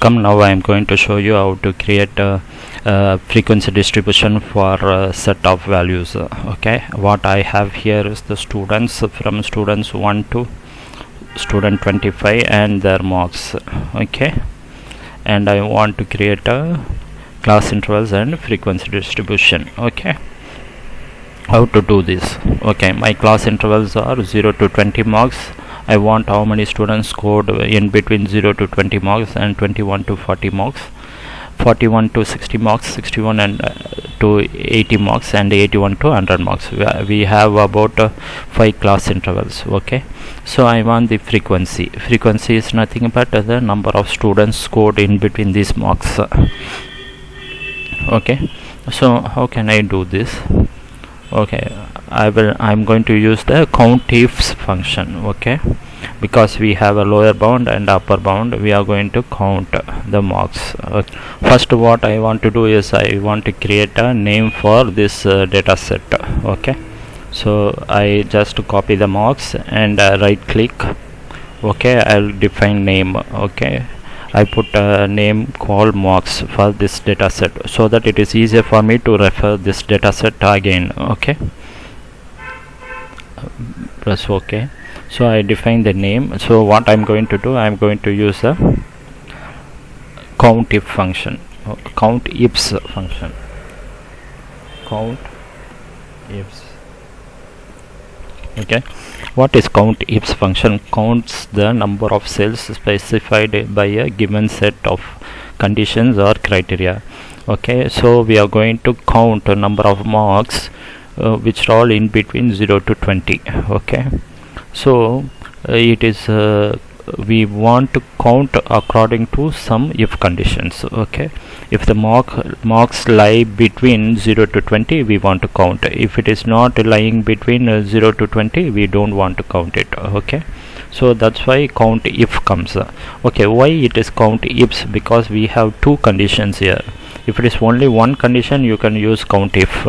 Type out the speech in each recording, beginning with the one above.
Welcome. Now I am going to show you how to create a frequency distribution for a set of values. Okay, what I have here is the students from students 1 to student 25 and their marks. Okay, and I want to create a class intervals and frequency distribution. Okay, how to do this? Okay, my class intervals are 0 to 20 marks. I want how many students scored in between 0 to 20 marks and 21 to 40 marks, 41 to 60 marks, 61 and to 80 marks, and 81 to 100 marks. We have about 5 class intervals. Okay, so I want the frequency. Frequency is nothing but the number of students scored in between these marks. Okay, so how can I do this? Okay, I'm going to use the COUNTIFs function. Okay, because we have a lower bound and upper bound, we are going to count the marks. First, what I want to do is I want to create a name for this data set. Okay, so I just copy the marks and right click. Okay, I'll define name. Okay, I put a name called marks for this data set so that it is easier for me to refer this data set again. Okay, press OK. So I define the name. So what I'm going to do, I'm going to use a COUNTIF function, COUNTIFs function. COUNTIFs. Okay, what is COUNTIFs function? Counts the number of cells specified by a given set of conditions or criteria. Okay, so we are going to count a number of marks which are all in between 0 to 20. Okay, so it is we want to count according to some if conditions. Okay, if the marks lie between 0 to 20, we want to count. If it is not lying between 0 to 20, we don't want to count it. Okay, so that's why count if comes. Okay, why it is count ifs? Because we have two conditions here. If it is only one condition, you can use count if.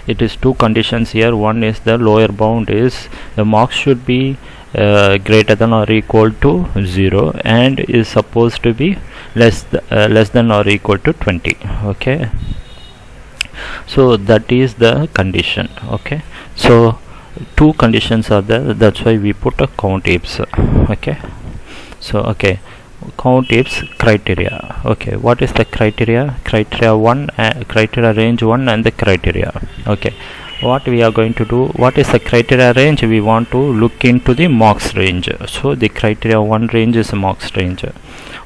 It is two conditions here. One is the lower bound is the marks should be greater than or equal to 0 and is supposed to be less than or equal to 20. Okay, so that is the condition. Okay, so two conditions are there, that's why we put a count ifs. Okay, so okay, count ifs criteria. Okay, what is the criteria? Criteria 1, criteria range 1 and the criteria. Okay, what we are going to do, what is the criteria range? We want to look into the marks range. So the criteria 1 range is a marks range.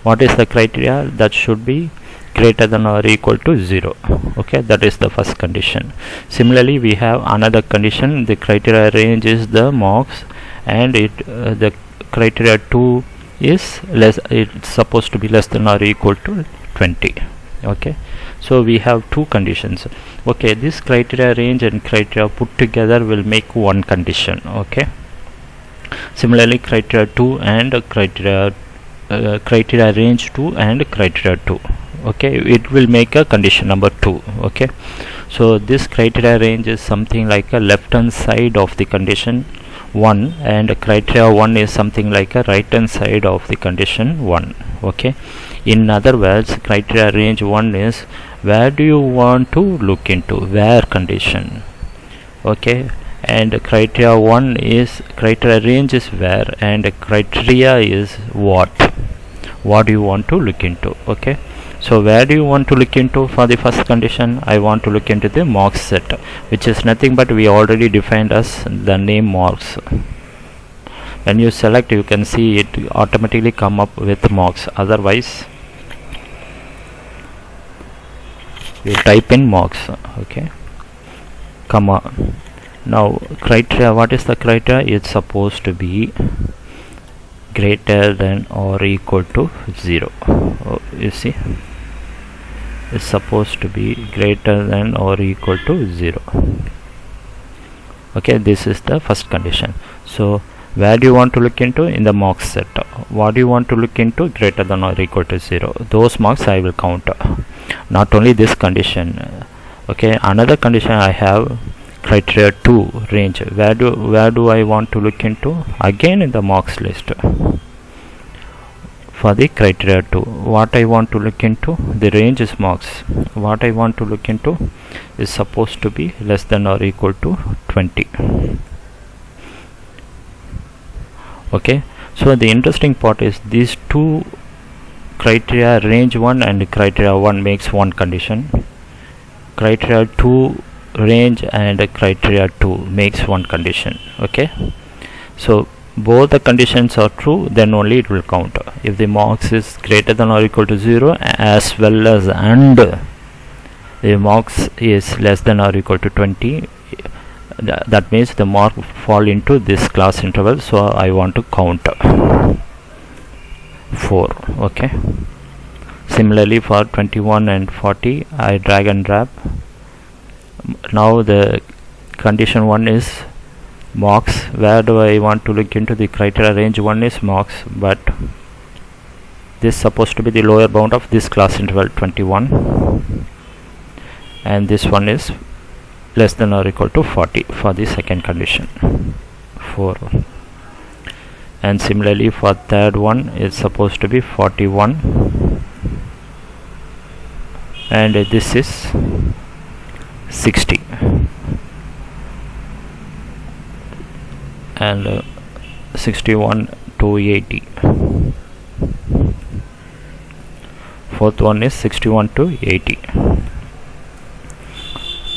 What is the criteria? That should be greater than or equal to 0. Okay, that is the first condition. Similarly, we have another condition. The criteria range is the marks and the criteria 2 is it's supposed to be less than or equal to 20. Okay, so we have two conditions. Okay, this criteria range and criteria put together will make one condition. Okay, similarly criteria 2 and criteria range 2 and criteria 2. Okay, it will make a condition number 2. Okay, so this criteria range is something like a left hand side of the condition 1 and criteria 1 is something like a right hand side of the condition 1. Okay, in other words, criteria range 1 is where do you want to look into, where condition. Okay, and criteria 1 is criteria range is where and criteria is what do you want to look into. Okay, so where do you want to look into? For the first condition, I want to look into the marks set, which is nothing but we already defined as the name marks. When you select, you can see it automatically come up with marks. Otherwise, you type in marks. Okay, comma. Now criteria, what is the criteria? It's supposed to be greater than or equal to 0. You see, is supposed to be greater than or equal to 0. Okay, this is the first condition. So where do you want to look into? In the marks set. What do you want to look into? Greater than or equal to 0. Those marks I will count. Not only this condition. Okay, another condition I have criteria 2 range. Where do I want to look into? Again in the marks list. for the criteria 2. What I want to look into, the range is marks. What I want to look into is supposed to be less than or equal to 20. Okay, so the interesting part is these two criteria, range 1 and criteria 1, makes one condition. Criteria 2, range and criteria 2, makes one condition. Okay, so both the conditions are true, then only it will count. If the marks is greater than or equal to 0, as well as and the marks is less than or equal to 20, that means the mark fall into this class interval, so I want to count 4. Okay, similarly for 21 and 40, I drag and drop. Now the condition 1 is marks. Where do I want to look into? The criteria range 1 is marks, but this is supposed to be the lower bound of this class interval 21, and this one is less than or equal to 40 for the second condition 4. And similarly for third one, it's supposed to be 41, and this is 60, and 61 to 80. Fourth one is 61 to 80.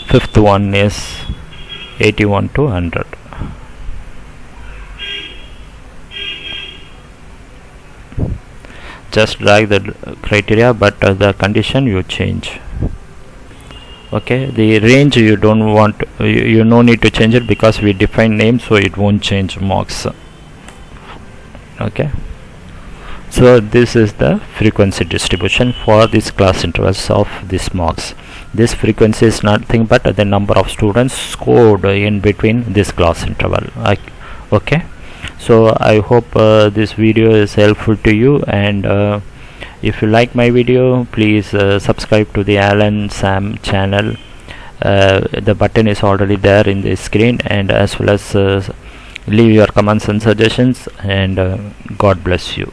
Fifth one is 81 to 100. Just drag the criteria, but the condition you change. Okay, the range you don't want, you no need to change it because we define name, so it won't change marks. Okay, so this is the frequency distribution for this class intervals of this marks. This frequency is nothing but the number of students scored in between this class interval. Okay, so I hope this video is helpful to you, and if you like my video, please subscribe to the Alan Sam channel. The button is already there in the screen, and as well as leave your comments and suggestions, and God bless you.